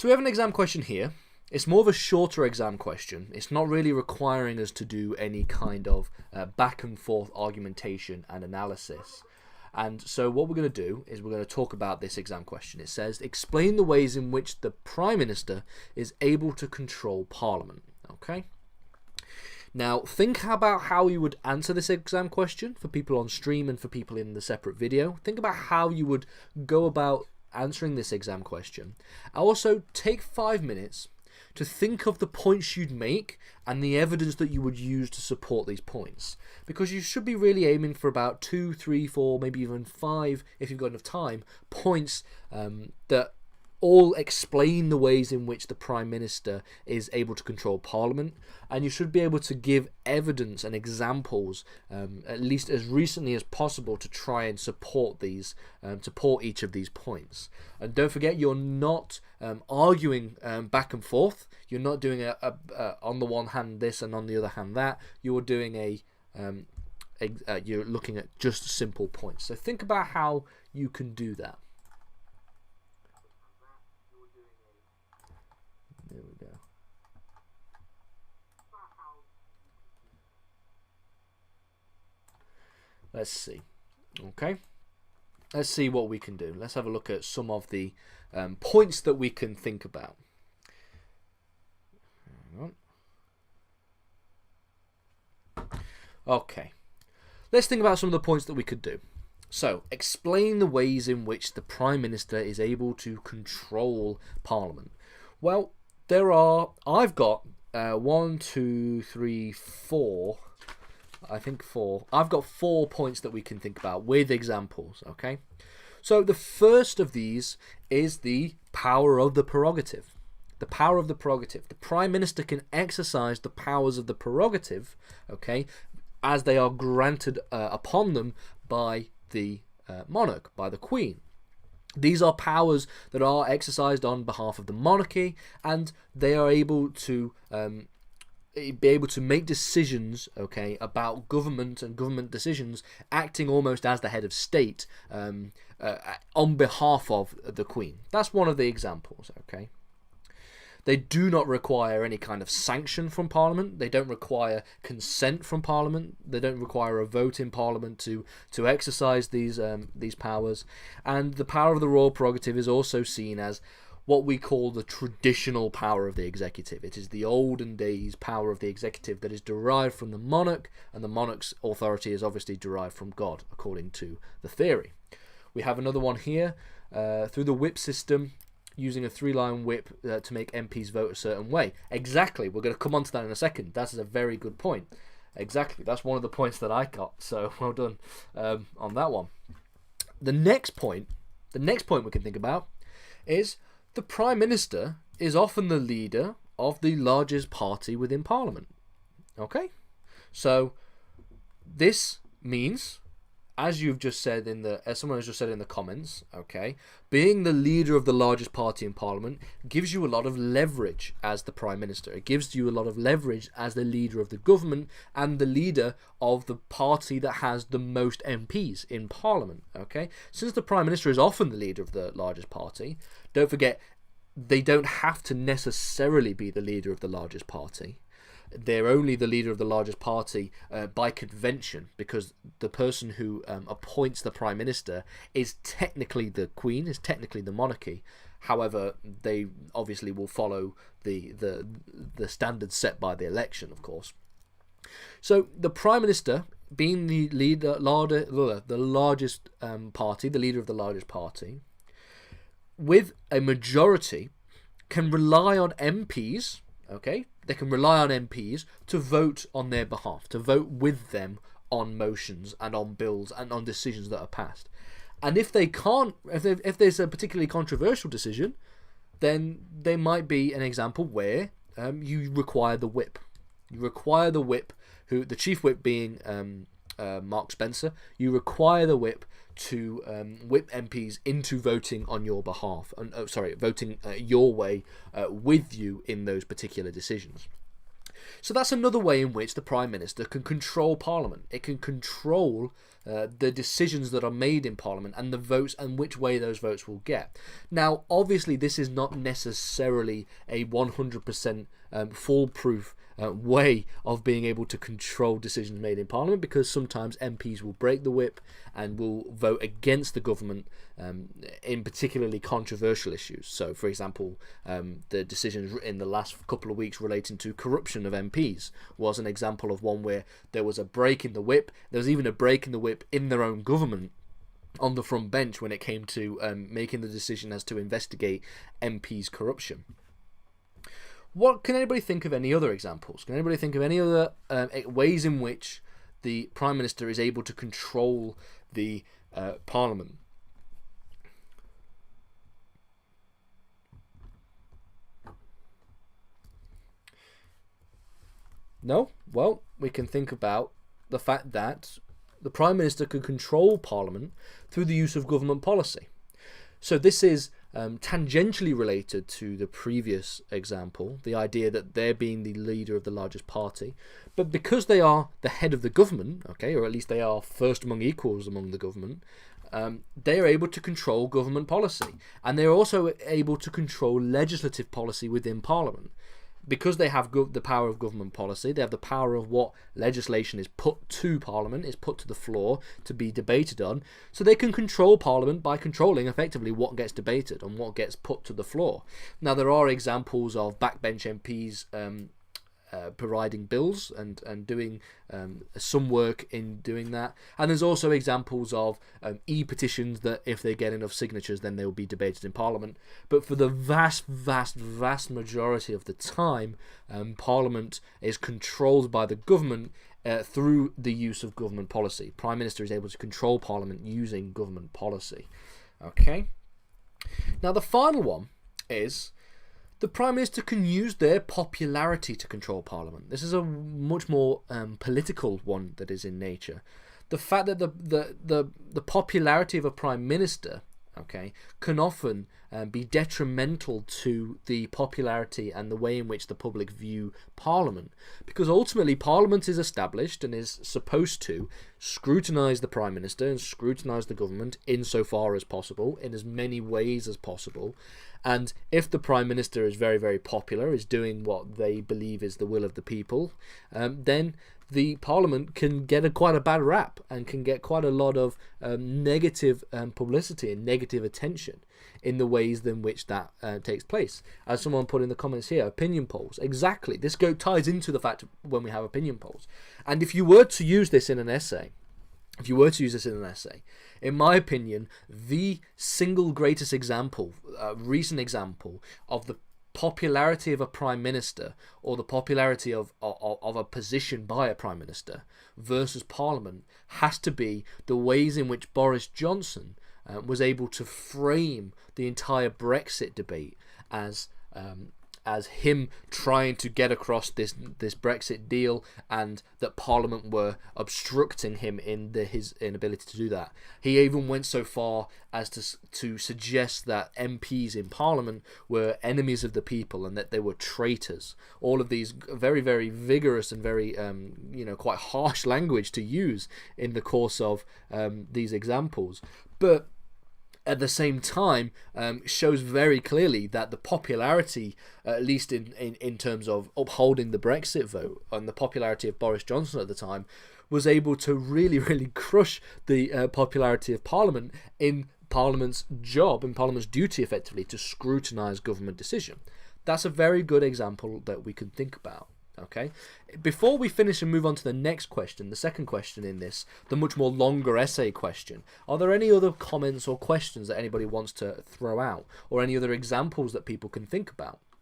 So we have an exam question here. It's more of a shorter exam question. It's not really requiring us to do any kind of back and forth argumentation and analysis. And so what we're going to do is we're going to talk about this exam question. It says, explain the ways in which the Prime Minister is able to control Parliament. Okay? Now, think about how you would answer this exam question for people on stream and for people in the separate video. Think about how you would go about answering this exam question. Also, take 5 minutes to think of the points you'd make and the evidence that you would use to support these points. Because you should be really aiming for about 2, 3, 4, maybe even 5, if you've got enough time, points that all explain the ways in which the Prime Minister is able to control Parliament, and you should be able to give evidence and examples at least as recently as possible to try and support these, support each of these points. And don't forget, you're not arguing back and forth. You're not doing on the one hand this and on the other hand that. You're doing you're looking at just simple points. So think about how you can do that. There we go. Let's see. Okay. Let's see what we can do. Let's have a look at some of the points that we can think about. Hang on. Okay. Let's think about some of the points that we could do. So, explain the ways in which the Prime Minister is able to control Parliament. Well, I've got 1, 2, 3, 4. I think 4. I've got 4 points that we can think about with examples, okay? So the first of these is the power of the prerogative. The power of the prerogative. The Prime Minister can exercise the powers of the prerogative, okay, as they are granted upon them by the monarch, by the Queen. These are powers that are exercised on behalf of the monarchy, and they are able to make decisions, okay, about government and government decisions, acting almost as the head of state on behalf of the Queen. That's one of the examples, okay. They do not require any kind of sanction from Parliament. They don't require consent from Parliament. They don't require a vote in Parliament to exercise these powers. And the power of the royal prerogative is also seen as what we call the traditional power of the executive. It is the olden days power of the executive that is derived from the monarch, and the monarch's authority is obviously derived from God, according to the theory. We have another one here, through the whip system, using a 3-line whip to make MPs vote a certain way. Exactly, we're going to come on to that in a second. That is a very good point. Exactly, that's one of the points that I got, so well done on that one. The next point we can think about is the Prime Minister is often the leader of the largest party within Parliament. Okay? So this means, as you've just said as someone has just said in the comments, okay, being the leader of the largest party in Parliament gives you a lot of leverage as the Prime Minister. It gives you a lot of leverage as the leader of the government and the leader of the party that has the most MPs in Parliament, okay? Since the Prime Minister is often the leader of the largest party, don't forget, they don't have to necessarily be the leader of the largest party. They're only the leader of the largest party by convention, because the person who appoints the Prime Minister is technically the Queen, is technically the monarchy. However, they obviously will follow the standards set by the election, of course. So the Prime Minister, being the largest party, the leader of the largest party, with a majority, can rely on MPs, okay? They can rely on MPs to vote on their behalf, to vote with them on motions and on bills and on decisions that are passed. And if they can't, if there's a particularly controversial decision, then there might be an example where you require the whip. You require the whip, the chief whip being Mark Spencer. You require the whip to whip MPs into voting on your behalf, voting your way with you in those particular decisions. So that's another way in which the Prime Minister can control Parliament. It can control the decisions that are made in Parliament and the votes and which way those votes will get. Now, obviously, this is not necessarily a 100% foolproof way of being able to control decisions made in Parliament, because sometimes MPs will break the whip and will vote against the government in particularly controversial issues. So, for example, the decisions in the last couple of weeks relating to corruption of MPs was an example of one where there was a break in the whip. There was even a break in the whip in their own government on the front bench when it came to making the decision as to investigate MPs' corruption. What can anybody think of any other examples? Can anybody think of any other ways in which the Prime Minister is able to control the Parliament? No? Well, we can think about the fact that the Prime Minister can control Parliament through the use of government policy. So this is tangentially related to the previous example, the idea that they're being the leader of the largest party. But because they are the head of the government, okay, or at least they are first among equals among the government, they are able to control government policy. And they're also able to control legislative policy within Parliament. Because they have the power of government policy, they have the power of what legislation is put to Parliament, is put to the floor to be debated on, so they can control Parliament by controlling effectively what gets debated and what gets put to the floor. Now, there are examples of backbench MPs providing bills and doing some work in doing that, and there's also examples of e-petitions that if they get enough signatures then they will be debated in Parliament. But for the vast majority of the time, Parliament is controlled by the government through the use of government policy. Prime Minister is able to control Parliament using government policy. Okay, now the final one is the Prime Minister can use their popularity to control Parliament. This is a much more political one that is in nature. The fact that the popularity of a Prime Minister, okay, can often be detrimental to the popularity and the way in which the public view Parliament, because ultimately Parliament is established and is supposed to scrutinise the Prime Minister and scrutinise the government insofar as possible, in as many ways as possible. And if the Prime Minister is very popular, is doing what they believe is the will of the people, then the Parliament can get quite a bad rap and can get quite a lot of negative publicity and negative attention in the ways in which that takes place. As someone put in the comments here, opinion polls. Exactly. This ties into the fact when we have opinion polls. And if you were to use this in an essay, in my opinion, the single greatest example, recent example of the popularity of a Prime Minister or the popularity of a position by a Prime Minister versus Parliament has to be the ways in which Boris Johnson was able to frame the entire Brexit debate as him trying to get across this Brexit deal, and that Parliament were obstructing him in his inability to do that. He even went so far as to suggest that MPs in Parliament were enemies of the people and that they were traitors. All of these very vigorous and very quite harsh language to use in the course of these examples. But at the same time, shows very clearly that the popularity, at least in terms of upholding the Brexit vote, and the popularity of Boris Johnson at the time, was able to really crush the popularity of Parliament in Parliament's job, in Parliament's duty effectively to scrutinise government decision. That's a very good example that we can think about. Okay, before we finish and move on to the next question, the second question in this, the much more longer essay question, are there any other comments or questions that anybody wants to throw out, or any other examples that people can think about?